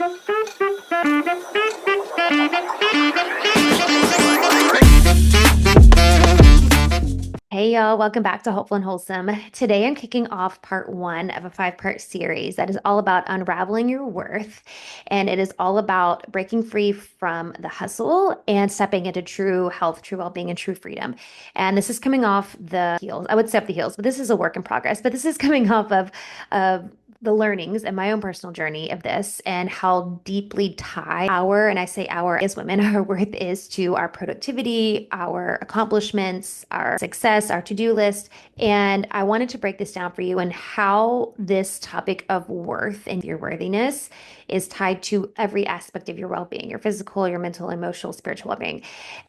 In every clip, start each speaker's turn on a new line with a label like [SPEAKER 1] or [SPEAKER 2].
[SPEAKER 1] Hey y'all, welcome back to Hopeful and Wholesome. Today I'm kicking off part one of a five-part series that is all about unraveling your worth. And it is all about breaking free from the hustle and stepping into true health, true well-being, and true freedom. And this is coming off the heels. I would say up the heels, but this is a work in progress. But this is coming off of the learnings and my own personal journey of this and how deeply tied and I say our as women, our worth is to our productivity, our accomplishments, our success, our to-do list. And I wanted to break this down for you and how this topic of worth and your worthiness is tied to every aspect of your well-being, your physical, your mental, emotional, spiritual well-being.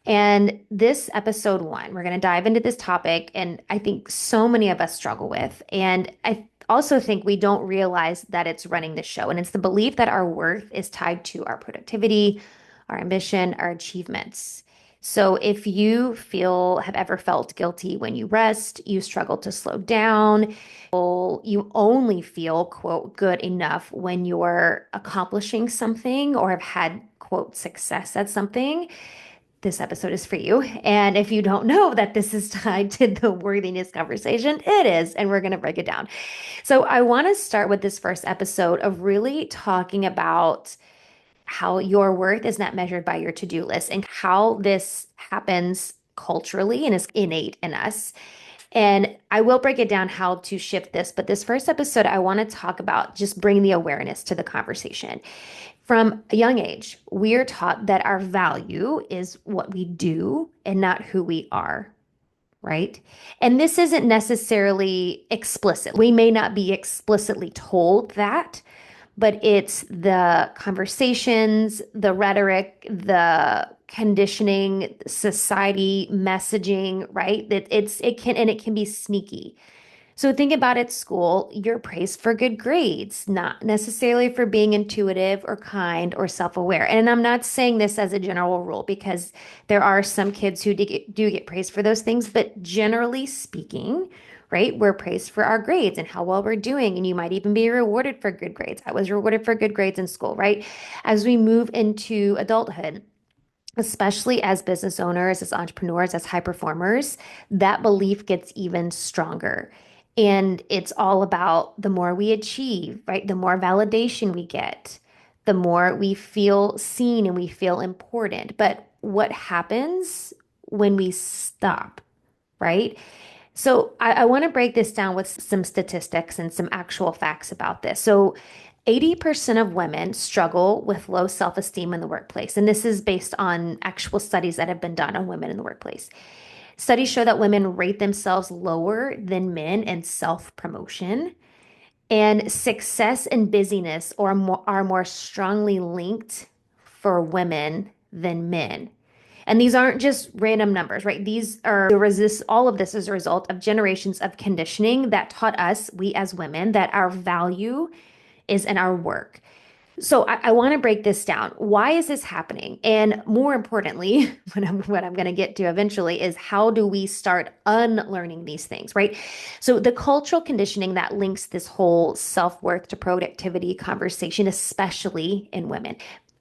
[SPEAKER 1] And this episode one, we're going to dive into this topic, and I think so many of us struggle with. And I also think we don't realize that it's running the show. And it's the belief that our worth is tied to our productivity, our ambition, our achievements. So if you have ever felt guilty when you rest, you struggle to slow down, you only feel, quote, good enough when you're accomplishing something or have had, quote, success at something, this episode is for you. And if you don't know that this is tied to the worthiness conversation, it is. And we're going to break it down. So I want to start with this first episode of really talking about how your worth is not measured by your to-do list and how this happens culturally and is innate in us. And I will break it down how to shift this. But this first episode, I want to talk about just bring the awareness to the conversation. From a young age, we are taught that our value is what we do and not who we are, right? And this isn't necessarily explicit. We may not be explicitly told that, but it's the conversations, the rhetoric, the conditioning, society messaging, right? It can be sneaky. So think about at school, you're praised for good grades, not necessarily for being intuitive or kind or self-aware. And I'm not saying this as a general rule because there are some kids who do get praised for those things, but generally speaking, right, we're praised for our grades and how well we're doing. And you might even be rewarded for good grades. I was rewarded for good grades in school, right? As we move into adulthood, especially as business owners, as entrepreneurs, as high performers, that belief gets even stronger. And it's all about the more we achieve, right? The more validation we get, the more we feel seen and we feel important. But what happens when we stop, right? So I want to break this down with some statistics and some actual facts about this. So 80% of women struggle with low self-esteem in the workplace. And this is based on actual studies that have been done on women in the workplace. Studies show that women rate themselves lower than men in self-promotion. And success and busyness are more strongly linked for women than men. And these aren't just random numbers, right? All of this is a result of generations of conditioning that taught us, we as women, that our value is in our work. So I want to break this down. Why is this happening? And more importantly, what I'm going to get to eventually is how do we start unlearning these things, right? So the cultural conditioning that links this whole self-worth to productivity conversation, especially in women,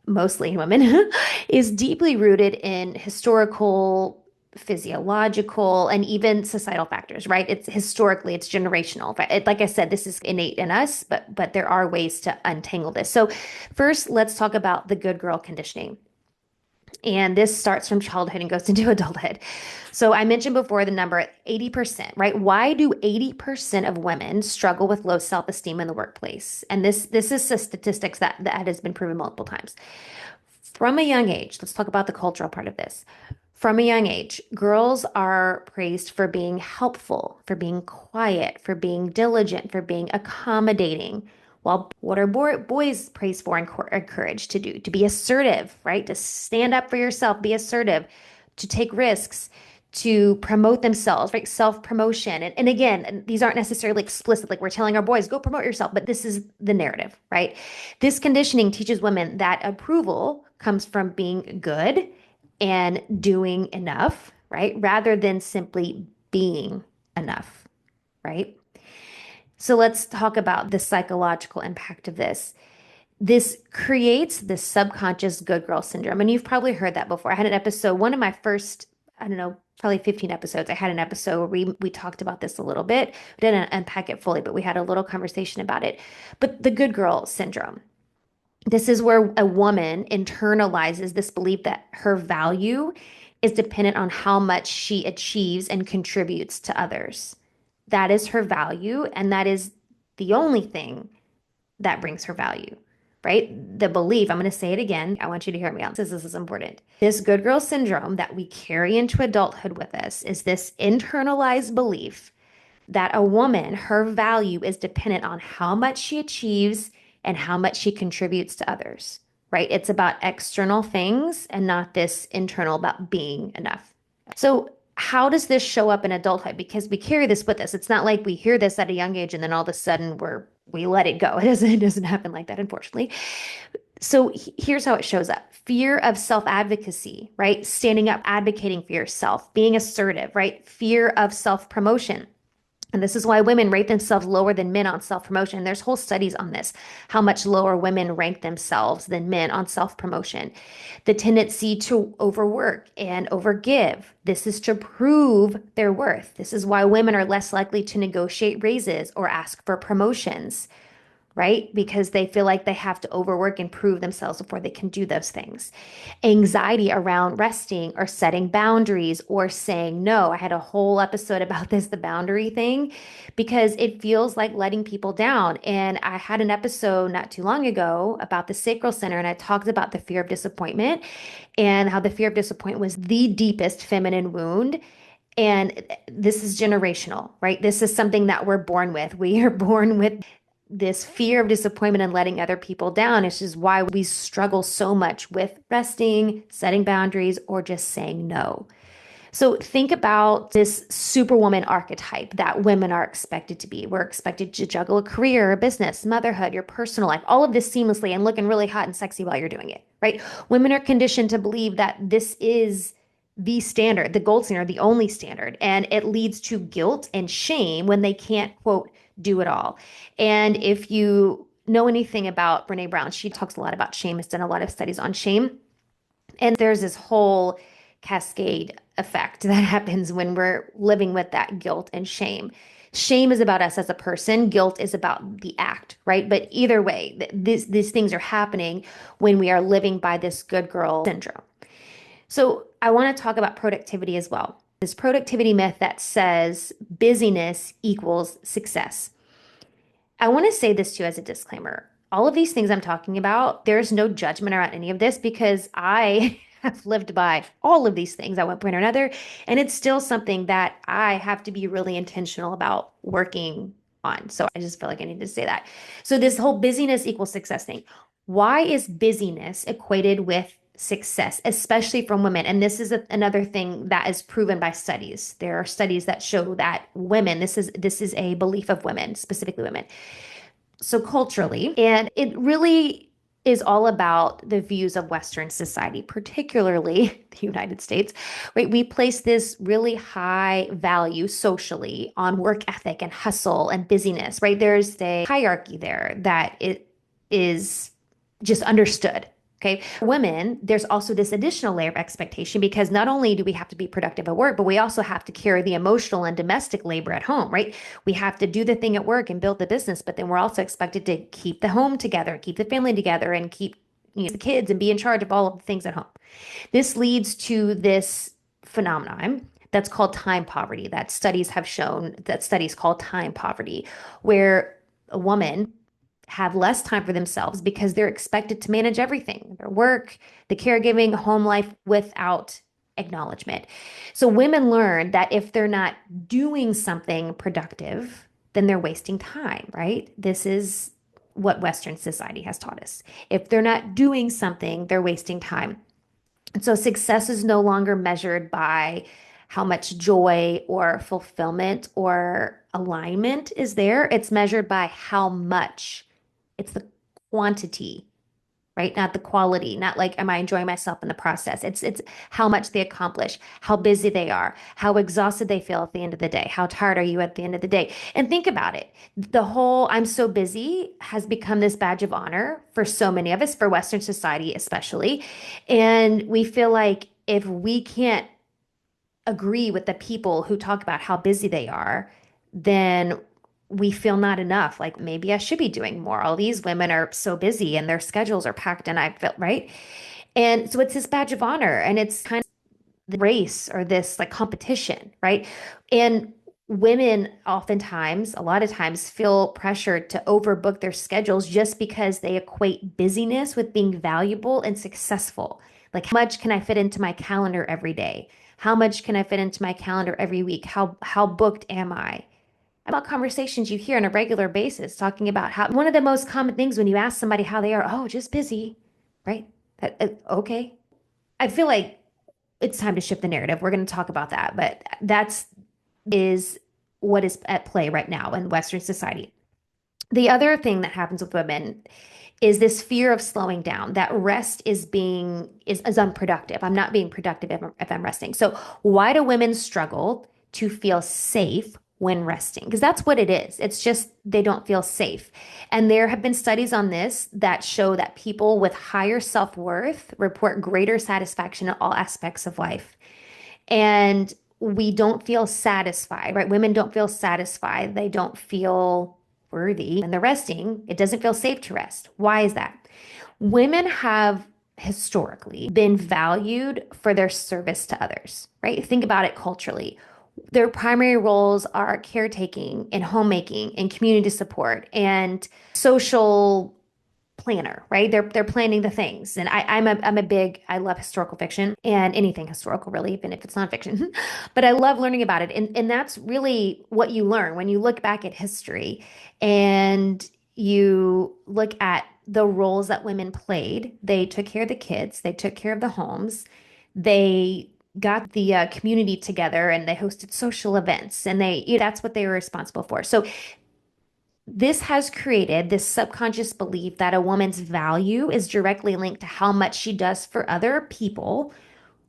[SPEAKER 1] mostly in women, is deeply rooted in historical, physiological, and even societal factors, right? It's generational. But like I said, this is innate in us, but there are ways to untangle this. So first, let's talk about the good girl conditioning. And this starts from childhood and goes into adulthood. So I mentioned before the number 80%, right? Why do 80% of women struggle with low self-esteem in the workplace? And this is the statistics that has been proven multiple times. From a young age, let's talk about the cultural part of this. From a young age, girls are praised for being helpful, for being quiet, for being diligent, for being accommodating. While what are boys praised for and encouraged to do? To be assertive, right? To stand up for yourself, be assertive, to take risks, to promote themselves, right? Self-promotion. And again, these aren't necessarily explicit, like we're telling our boys, go promote yourself, but this is the narrative, right? This conditioning teaches women that approval comes from being good and doing enough, right? Rather than simply being enough, right? So let's talk about the psychological impact of this. This creates this subconscious good girl syndrome. And you've probably heard that before. I had an episode, one of my first, I don't know, probably 15 episodes. I had an episode where we talked about this a little bit. We didn't unpack it fully, but we had a little conversation about it. But the good girl syndrome. This is where a woman internalizes this belief that her value is dependent on how much she achieves and contributes to others. That is her value, and that is the only thing that brings her value, right? The belief, I'm going to say it again. I want you to hear me out. This is important. This good girl syndrome that we carry into adulthood with us is this internalized belief that a woman, her value is dependent on how much she achieves and how much she contributes to others, right? It's about external things and not this internal about being enough. So, how does this show up in adulthood? Because we carry this with us. It's not like we hear this at a young age and then all of a sudden we let it go. It doesn't happen like that, unfortunately. So here's how it shows up. Fear of self-advocacy, right? Standing up, advocating for yourself, being assertive, right? Fear of self-promotion. And this is why women rate themselves lower than men on self-promotion. There's whole studies on this, how much lower women rank themselves than men on self-promotion. The tendency to overwork and overgive. This is to prove their worth. This is why women are less likely to negotiate raises or ask for promotions, right? Because they feel like they have to overwork and prove themselves before they can do those things. Anxiety around resting or setting boundaries or saying no. I had a whole episode about this, the boundary thing, because it feels like letting people down. And I had an episode not too long ago about the sacral center, and I talked about the fear of disappointment and how the fear of disappointment was the deepest feminine wound. And this is generational, right? This is something that we're born with. We are born with this fear of disappointment and letting other people down. It's just why we struggle so much with resting, setting boundaries, or just saying no. So think about this superwoman archetype that women are expected to be. We're expected to juggle a career, a business, motherhood, your personal life, all of this seamlessly and looking really hot and sexy while you're doing it, right? Women are conditioned to believe that this is the standard, the gold standard, the only standard, and it leads to guilt and shame when they can't, quote, do it all. And if you know anything about Brene Brown, she talks a lot about shame, has done a lot of studies on shame. And there's this whole cascade effect that happens when we're living with that guilt and shame. Shame is about us as a person, guilt is about the act, right? But either way, these things are happening when we are living by this good girl syndrome. So I want to talk about productivity as well. This productivity myth that says busyness equals success. I want to say this too as a disclaimer. All of these things I'm talking about, there's no judgment around any of this because I have lived by all of these things at one point or another. And it's still something that I have to be really intentional about working on. So I just feel like I need to say that. So this whole busyness equals success thing. Why is busyness equated with success, especially from women? And this is another thing that is proven by studies. There are studies that show that women, this is a belief of women, specifically women. So culturally, and it really is all about the views of Western society, particularly the United States, right? We place this really high value socially on work ethic and hustle and busyness, right? There's a hierarchy there that it is just understood. Okay. For women, there's also this additional layer of expectation because not only do we have to be productive at work, but we also have to carry the emotional and domestic labor at home, right? We have to do the thing at work and build the business, but then we're also expected to keep the home together, keep the family together, and keep the kids and be in charge of all of the things at home. This leads to this phenomenon that's called time poverty, that studies have shown that studies call time poverty, where a woman have less time for themselves because they're expected to manage everything, their work, the caregiving, home life without acknowledgement. So women learn that if they're not doing something productive, then they're wasting time, right? This is what Western society has taught us. If they're not doing something, they're wasting time. And so success is no longer measured by how much joy or fulfillment or alignment is there. It's measured by how much. It's the quantity right? Not the quality, not like, am I enjoying myself in the process? It's how much they accomplish, how busy they are, how exhausted they feel at the end of the day, how tired are you at the end of the day? And think about it. The whole I'm so busy has become this badge of honor for so many of us, for Western society especially. And we feel like if we can't agree with the people who talk about how busy they are, then we feel not enough. Like maybe I should be doing more. All these women are so busy and their schedules are packed, and I feel right. And so it's this badge of honor, and it's kind of the race or this like competition, right? And women oftentimes, a lot of times, feel pressured to overbook their schedules just because they equate busyness with being valuable and successful. Like, how much can I fit into my calendar every day? How much can I fit into my calendar every week? How booked am I? About conversations you hear on a regular basis talking about how one of the most common things when you ask somebody how they are, oh, just busy, right? Okay. I feel like it's time to shift the narrative. We're going to talk about that, but that's is what is at play right now in Western society. The other thing that happens with women is this fear of slowing down, that rest is unproductive. I'm not being productive if I'm resting. So why do women struggle to feel safe when resting? Because that's what it is. It's just they don't feel safe. And there have been studies on this that show that people with higher self-worth report greater satisfaction in all aspects of life. And we don't feel satisfied, right? Women don't feel satisfied. They don't feel worthy. And they're resting, it doesn't feel safe to rest. Why is that? Women have historically been valued for their service to others, right? Think about it culturally. Their primary roles are caretaking and homemaking and community support and social planner, right? They're planning the things. And I love historical fiction and anything historical really, even if it's nonfiction. But I love learning about it. And that's really what you learn when you look back at history and you look at the roles that women played. They took care of the kids, they took care of the homes, they got the community together and they hosted social events and that's what they were responsible for. So this has created this subconscious belief that a woman's value is directly linked to how much she does for other people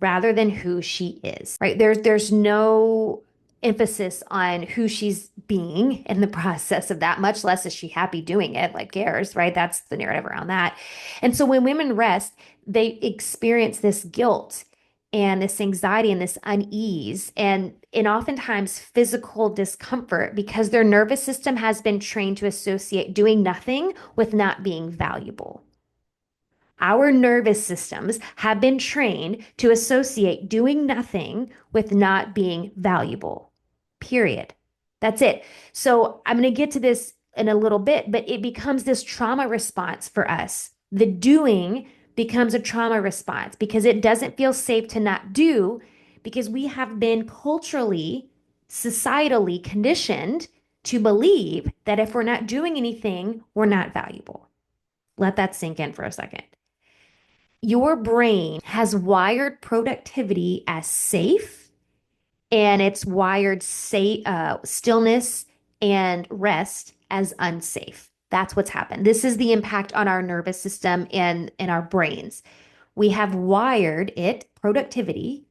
[SPEAKER 1] rather than who she is, right? There's no emphasis on who she's being in the process of that, much less is she happy doing it, like cares, right? That's the narrative around that. And so when women rest, they experience this guilt and this anxiety and this unease and oftentimes physical discomfort because their nervous system has been trained to associate doing nothing with not being valuable. Our nervous systems have been trained to associate doing nothing with not being valuable. Period. That's it. So I'm going to get to this in a little bit, but it becomes this trauma response for us. The doing becomes a trauma response because it doesn't feel safe to not do because we have been culturally, societally conditioned to believe that if we're not doing anything, we're not valuable. Let that sink in for a second. Your brain has wired productivity as safe and it's wired stillness and rest as unsafe. That's what's happened. This is the impact on our nervous system and in our brains. We have wired it, productivity,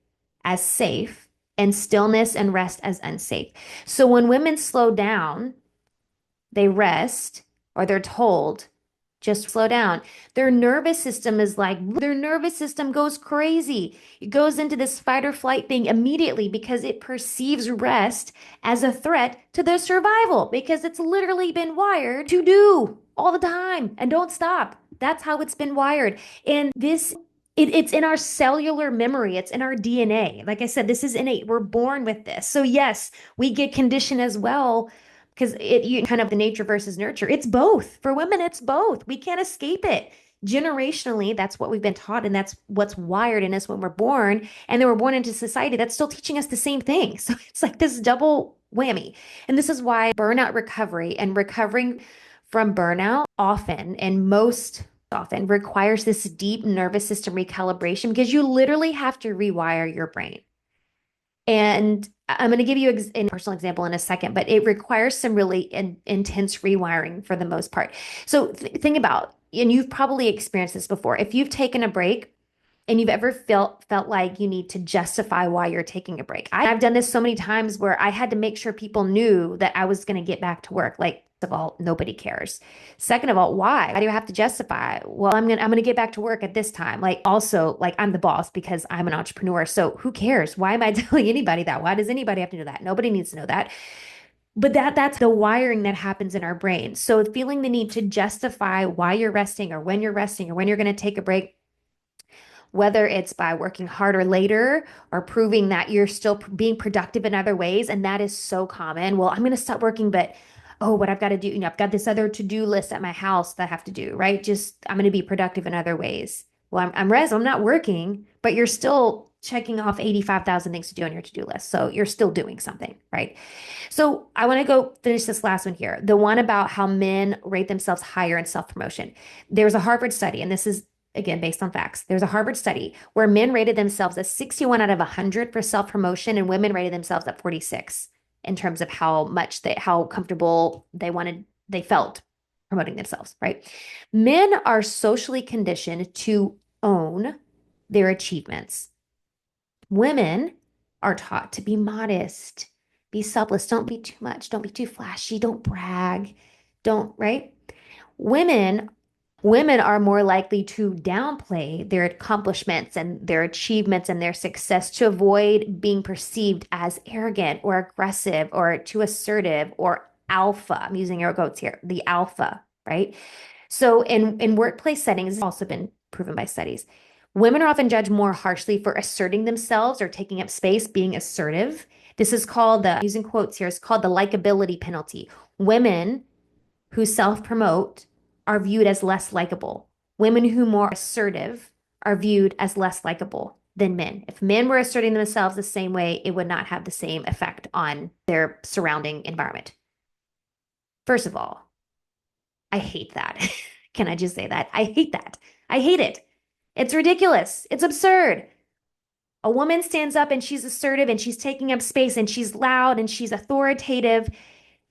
[SPEAKER 1] as safe and stillness and rest as unsafe. So when women slow down, they rest or they're told, just slow down. Their nervous system goes crazy. It goes into this fight or flight thing immediately because it perceives rest as a threat to their survival because it's literally been wired to do all the time and don't stop. That's how it's been wired. And it's in our cellular memory. It's in our DNA. Like I said, this is innate. We're born with this. So yes, we get conditioned as well because you kind of the nature versus nurture. It's both. For women, it's both. We can't escape it. Generationally, that's what we've been taught, and that's what's wired in us when we're born. And then we're born into society that's still teaching us the same thing. So it's like this double whammy. And this is why burnout recovery and recovering from burnout often and most often requires this deep nervous system recalibration because you literally have to rewire your brain. And I'm going to give you a personal example in a second, but it requires some really intense rewiring for the most part. So think about and you've probably experienced this before. If you've taken a break and you've ever felt like you need to justify why you're taking a break. I've done this so many times where I had to make sure people knew that I was going to get back to work. Like, first of all, nobody cares. Second of all, why? Why do you have to justify? Well, I'm gonna get back to work at this time. Like, also, like, I'm the boss because I'm an entrepreneur. So who cares? Why am I telling anybody that? Why does anybody have to know that? Nobody needs to know that. But that's the wiring that happens in our brain. So feeling the need to justify why you're resting or when you're resting or when you're going to take a break, whether it's by working harder later or proving that you're still being productive in other ways. And that is so common. Well, I'm going to stop working, but oh, what I've got to do, I've got this other to-do list at my house that I have to do, right? Just I'm going to be productive in other ways. Well, I'm not working, but you're still checking off 85,000 things to do on your to-do list. So you're still doing something, right? So I want to go finish this last one here. The one about how men rate themselves higher in self-promotion. There's a Harvard study, and this is again based on facts. There's a Harvard study where men rated themselves as 61 out of 100 for self-promotion, and women rated themselves at 46 in terms of how comfortable they felt promoting themselves, right? Men are socially conditioned to own their achievements. Women are taught to be modest, be selfless, don't be too much, don't be too flashy, don't brag, don't, right? Women women are more likely to downplay their accomplishments and their achievements and their success to avoid being perceived as arrogant or aggressive or too assertive or alpha. I'm using air quotes here, the alpha, right? So in workplace settings, it's also been proven by studies. Women are often judged more harshly for asserting themselves or taking up space, being assertive. This is called using quotes here, it's called the likability penalty. Women who self-promote are viewed as less likable. Women who are more assertive are viewed as less likable than men. If men were asserting themselves the same way, it would not have the same effect on their surrounding environment. First of all, I hate that. Can I just say that? I hate that. I hate it. It's ridiculous. It's absurd. A woman stands up and she's assertive and she's taking up space and she's loud and she's authoritative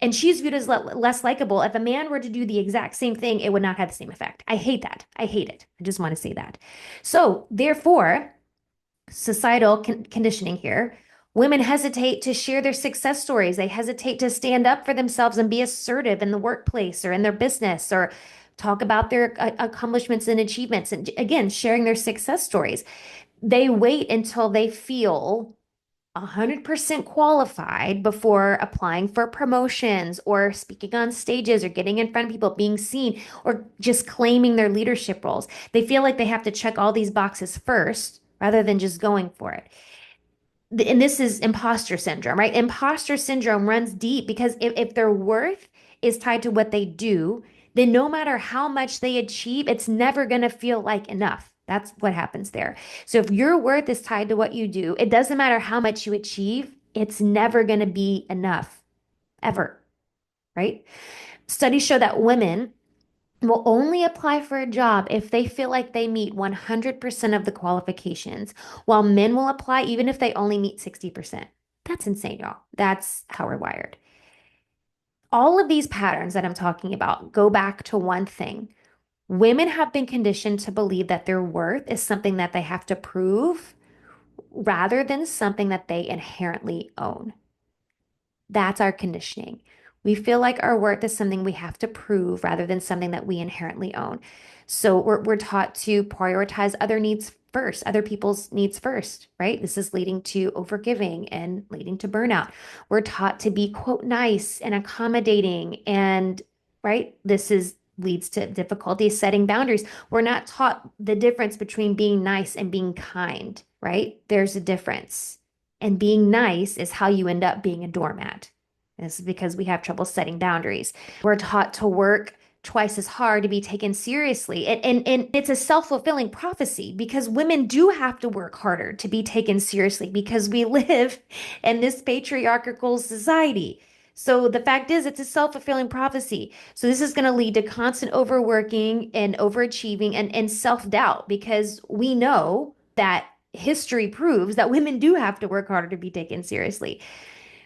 [SPEAKER 1] and she's viewed as less likable. If a man were to do the exact same thing, it would not have the same effect. I hate that. I hate it. I just want to say that. So, therefore, societal conditioning here, women hesitate to share their success stories. They hesitate to stand up for themselves and be assertive in the workplace or in their business or talk about their accomplishments and achievements. And again, sharing their success stories. They wait until they feel 100% qualified before applying for promotions or speaking on stages or getting in front of people, being seen, or just claiming their leadership roles. They feel like they have to check all these boxes first rather than just going for it. And this is imposter syndrome, right? Imposter syndrome runs deep because if their worth is tied to what they do, then no matter how much they achieve, it's never going to feel like enough. That's what happens there. So if your worth is tied to what you do, it doesn't matter how much you achieve, it's never going to be enough, ever, right? Studies show that women will only apply for a job if they feel like they meet 100% of the qualifications, while men will apply even if they only meet 60%. That's insane, y'all. That's how we're wired. All of these patterns that I'm talking about go back to one thing. Women have been conditioned to believe that their worth is something that they have to prove rather than something that they inherently own. That's our conditioning. We feel like our worth is something we have to prove rather than something that we inherently own. So we're taught to prioritize other needs first, other people's needs first, right? This is leading to overgiving and leading to burnout. We're taught to be, quote, nice and accommodating and, right? This is leads to difficulty setting boundaries. We're not taught the difference between being nice and being kind, right? There's a difference. And being nice is how you end up being a doormat. This is because we have trouble setting boundaries. We're taught to work twice as hard to be taken seriously. And it's a self-fulfilling prophecy because women do have to work harder to be taken seriously because we live in this patriarchal society. So the fact is, it's a self-fulfilling prophecy. So this is going to lead to constant overworking and overachieving and self-doubt because we know that history proves that women do have to work harder to be taken seriously.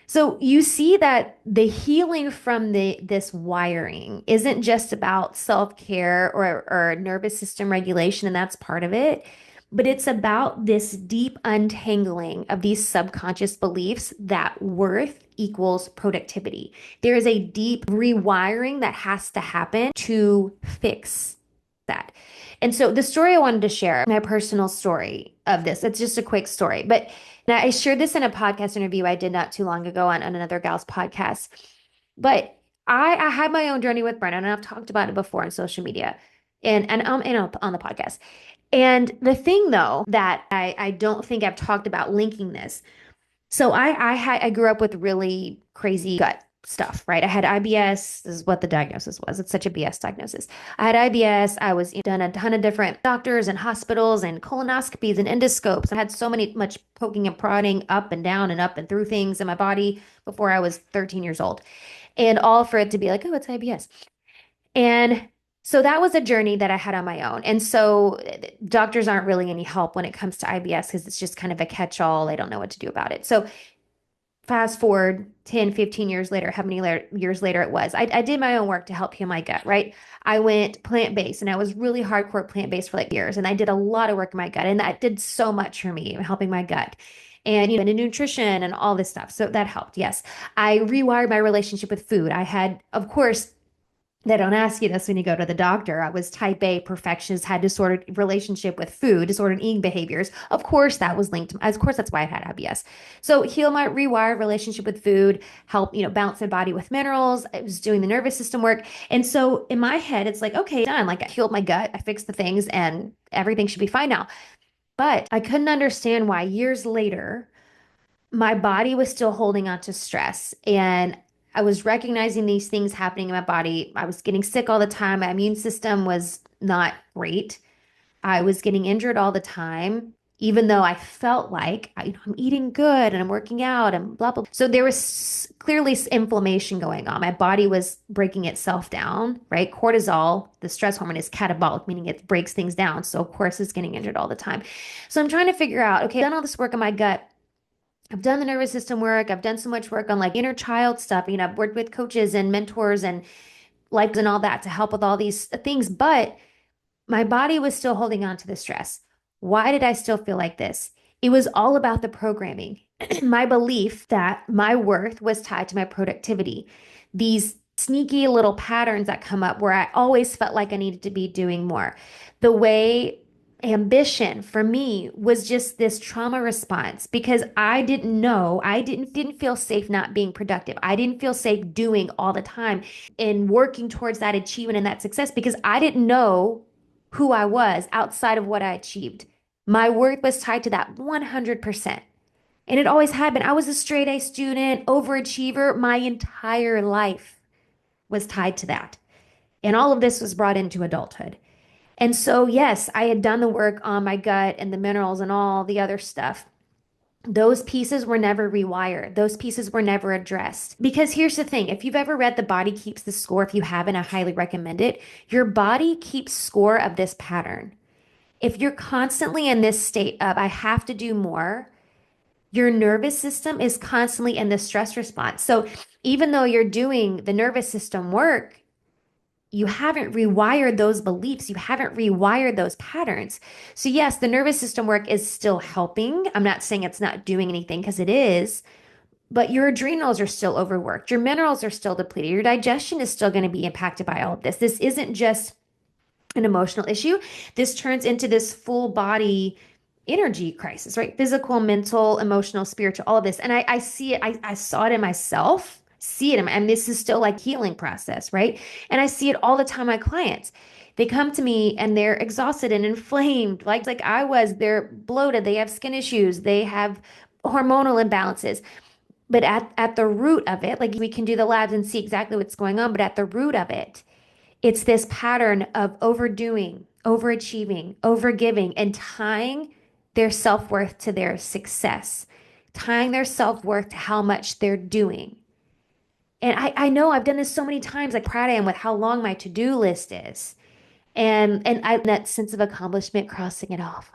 [SPEAKER 1] So you see that the healing from this wiring isn't just about self-care or nervous system regulation, and that's part of it, but it's about this deep untangling of these subconscious beliefs that worth equals productivity. There is a deep rewiring that has to happen to fix that. And so the story I wanted to share, my personal story of this, it's just a quick story, but now, I shared this in a podcast interview I did not too long ago on another gal's podcast. But I had my own journey with burnout, and I've talked about it before on social media and on the podcast. And the thing though that I don't think I've talked about linking this. So I grew up with really crazy gut stuff, right? I had IBS. This is what the diagnosis was. It's such a BS diagnosis. I had IBS. I was done a ton of different doctors and hospitals and colonoscopies and endoscopes. I had so much poking and prodding up and down and up and through things in my body before I was 13 years old. And all for it to be like, oh, it's IBS. And so that was a journey that I had on my own. And so doctors aren't really any help when it comes to IBS because it's just kind of a catch-all. They don't know what to do about it. So fast forward 10, 15 years later, how many years later it was, I did my own work to help heal my gut, right? I went plant-based and I was really hardcore plant-based for like years. And I did a lot of work in my gut and that did so much for me, helping my gut and, into nutrition and all this stuff. So that helped. Yes. I rewired my relationship with food. I had, of course, they don't ask you this when you go to the doctor. I was type A perfectionist, had disordered relationship with food, disordered eating behaviors. Of course, that was linked. Of course, that's why I had IBS. So heal my rewired relationship with food, help, balance my body with minerals. I was doing the nervous system work. And so in my head, it's like, okay, done. Like I healed my gut, I fixed the things and everything should be fine now. But I couldn't understand why years later, my body was still holding on to stress. And I was recognizing these things happening in my body. I was getting sick all the time. My immune system was not great. I was getting injured all the time, even though I felt like I'm eating good and I'm working out and blah, blah. So there was clearly inflammation going on. My body was breaking itself down, right? Cortisol, the stress hormone, is catabolic, meaning it breaks things down. So, of course, it's getting injured all the time. So I'm trying to figure out, okay, I've done all this work on my gut. I've done the nervous system work. I've done so much work on like inner child stuff. I've worked with coaches and mentors and life and all that to help with all these things, but my body was still holding on to the stress. Why did I still feel like this? It was all about the programming, my belief that my worth was tied to my productivity. These sneaky little patterns that come up where I always felt like I needed to be doing more. The way ambition for me was just this trauma response because I didn't know, I didn't feel safe not being productive. I didn't feel safe doing all the time and working towards that achievement and that success because I didn't know who I was outside of what I achieved. My worth was tied to that 100%. And it always had been. I was a straight A student, overachiever. My entire life was tied to that. And all of this was brought into adulthood. And so, yes, I had done the work on my gut and the minerals and all the other stuff. Those pieces were never rewired. Those pieces were never addressed. Because here's the thing, if you've ever read The Body Keeps the Score, if you haven't, I highly recommend it. Your body keeps score of this pattern. If you're constantly in this state of, I have to do more, your nervous system is constantly in the stress response. So even though you're doing the nervous system work, you haven't rewired those beliefs. You haven't rewired those patterns. So, yes, the nervous system work is still helping. I'm not saying it's not doing anything because it is, but your adrenals are still overworked. Your minerals are still depleted. Your digestion is still going to be impacted by all of this. This isn't just an emotional issue. This turns into this full body energy crisis, right? Physical, mental, emotional, spiritual, all of this. And I see it, I saw it in myself, see it, and this is still like healing process, right? And I see it all the time, my clients. They come to me and they're exhausted and inflamed, like I was, they're bloated, they have skin issues, they have hormonal imbalances. But at the root of it, like we can do the labs and see exactly what's going on, but at the root of it, it's this pattern of overdoing, overachieving, overgiving, and tying their self-worth to their success, tying their self-worth to how much they're doing. And I know I've done this so many times, like proud I am with how long my to-do list is. And that sense of accomplishment, crossing it off,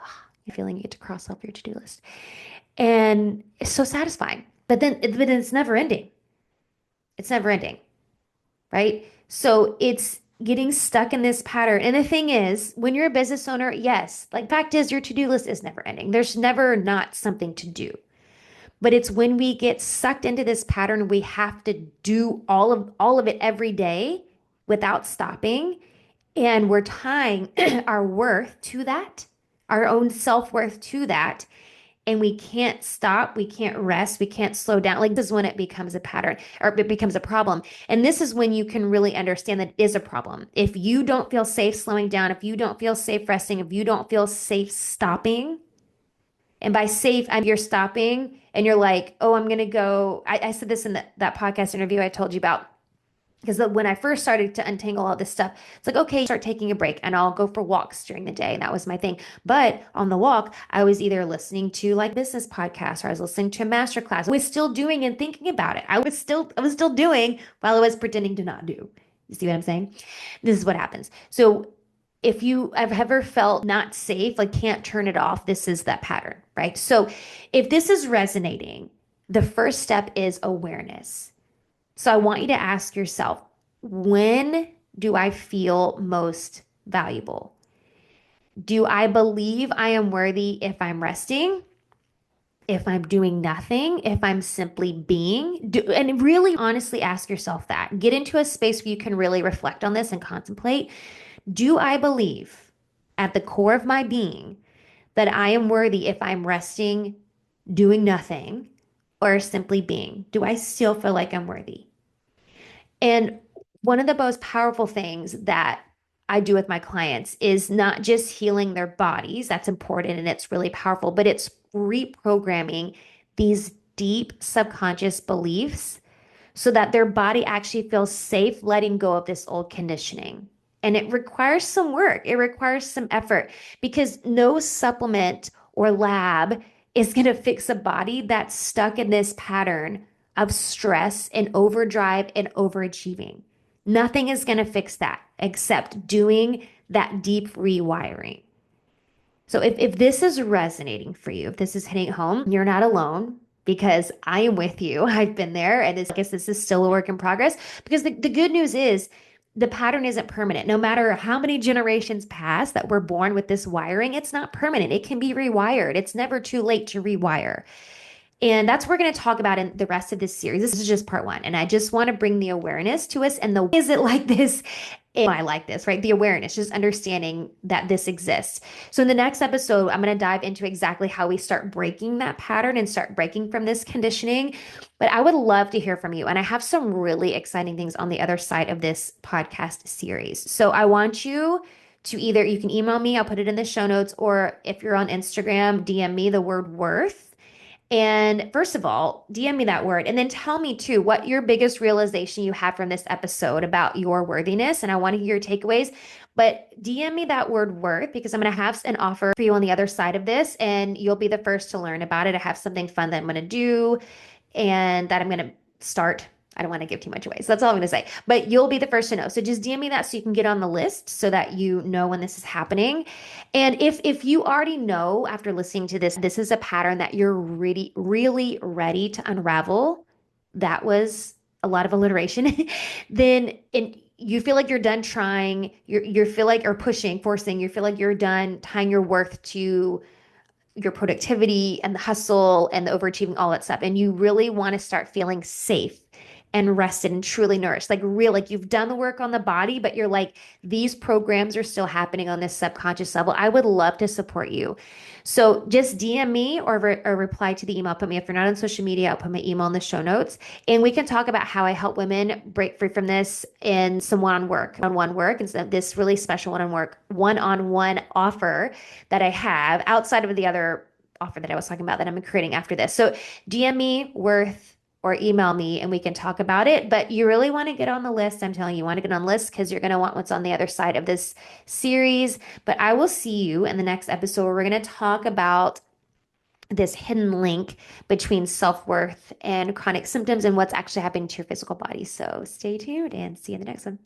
[SPEAKER 1] feeling you get to cross off your to-do list. And it's so satisfying. but it's never ending. It's never ending, right? So it's getting stuck in this pattern. And the thing is, when you're a business owner, yes, like fact is your to-do list is never ending. There's never not something to do. But it's when we get sucked into this pattern, we have to do all of it every day without stopping. And we're tying our worth to that, our own self-worth to that. And we can't stop, we can't rest, we can't slow down. Like this is when it becomes a pattern or it becomes a problem. And this is when you can really understand that it is a problem. If you don't feel safe slowing down, if you don't feel safe resting, if you don't feel safe stopping, and by safe, you're stopping and you're like, oh, I'm going to go. I said this in that podcast interview I told you about. Because when I first started to untangle all this stuff, it's like, okay, start taking a break and I'll go for walks during the day. And that was my thing. But on the walk, I was either listening to like business podcasts or I was listening to a master class. I was still doing and thinking about it. I was still doing while I was pretending to not do. You see what I'm saying? This is what happens. So if you have ever felt not safe, like can't turn it off, this is that pattern, right? So if this is resonating, the first step is awareness. So I want you to ask yourself, when do I feel most valuable? Do I believe I am worthy if I'm resting? If I'm doing nothing? If I'm simply being? And really honestly ask yourself that. Get into a space where you can really reflect on this and contemplate. Do I believe at the core of my being that I am worthy if I'm resting, doing nothing, or simply being? Do I still feel like I'm worthy? And one of the most powerful things that I do with my clients is not just healing their bodies. That's important and it's really powerful, but it's reprogramming these deep subconscious beliefs so that their body actually feels safe letting go of this old conditioning. And it requires some work. It requires some effort because no supplement or lab is going to fix a body that's stuck in this pattern of stress and overdrive and overachieving. Nothing is going to fix that except doing that deep rewiring. So if this is resonating for you, if this is hitting home, you're not alone because I am with you. I've been there and I guess this is still a work in progress because the good news is the pattern isn't permanent. No matter how many generations pass that we're born with this wiring, it's not permanent. It can be rewired. It's never too late to rewire. And that's what we're going to talk about in the rest of this series. This is just part one. And I just want to bring the awareness to us. And is it like this? Am I like this, right? The awareness, just understanding that this exists. So in the next episode, I'm going to dive into exactly how we start breaking that pattern and start breaking from this conditioning. But I would love to hear from you. And I have some really exciting things on the other side of this podcast series. So I want you to either, you can email me, I'll put it in the show notes, or if you're on Instagram, DM me the word worth. And first of all, DM me that word and then tell me too what your biggest realization you had from this episode about your worthiness. And I want to hear your takeaways, but DM me that word worth because I'm going to have an offer for you on the other side of this and you'll be the first to learn about it. I have something fun that I'm going to do and that I'm going to start. I don't want to give too much away. So that's all I'm going to say, but you'll be the first to know. So just DM me that so you can get on the list so that you know when this is happening. And if you already know after listening to this is a pattern that you're really, really ready to unravel, that was a lot of alliteration, then you feel like you're done trying, you feel like you're pushing, forcing, you feel like you're done tying your worth to your productivity and the hustle and the overachieving, all that stuff. And you really want to start feeling safe and rested and truly nourished, like real, like you've done the work on the body, but you're like, these programs are still happening on this subconscious level. I would love to support you. So just DM me or reply to the email. Put me, if you're not on social media, I'll put my email in the show notes and we can talk about how I help women break free from this in some one-on-one work. And so this really special one-on-one offer that I have outside of the other offer that I was talking about that I'm creating after this. So DM me worth or email me and we can talk about it. But you really want to get on the list. I'm telling you, you want to get on the list because you're going to want what's on the other side of this series. But I will see you in the next episode where we're going to talk about this hidden link between self-worth and chronic symptoms and what's actually happening to your physical body. So stay tuned and see you in the next one.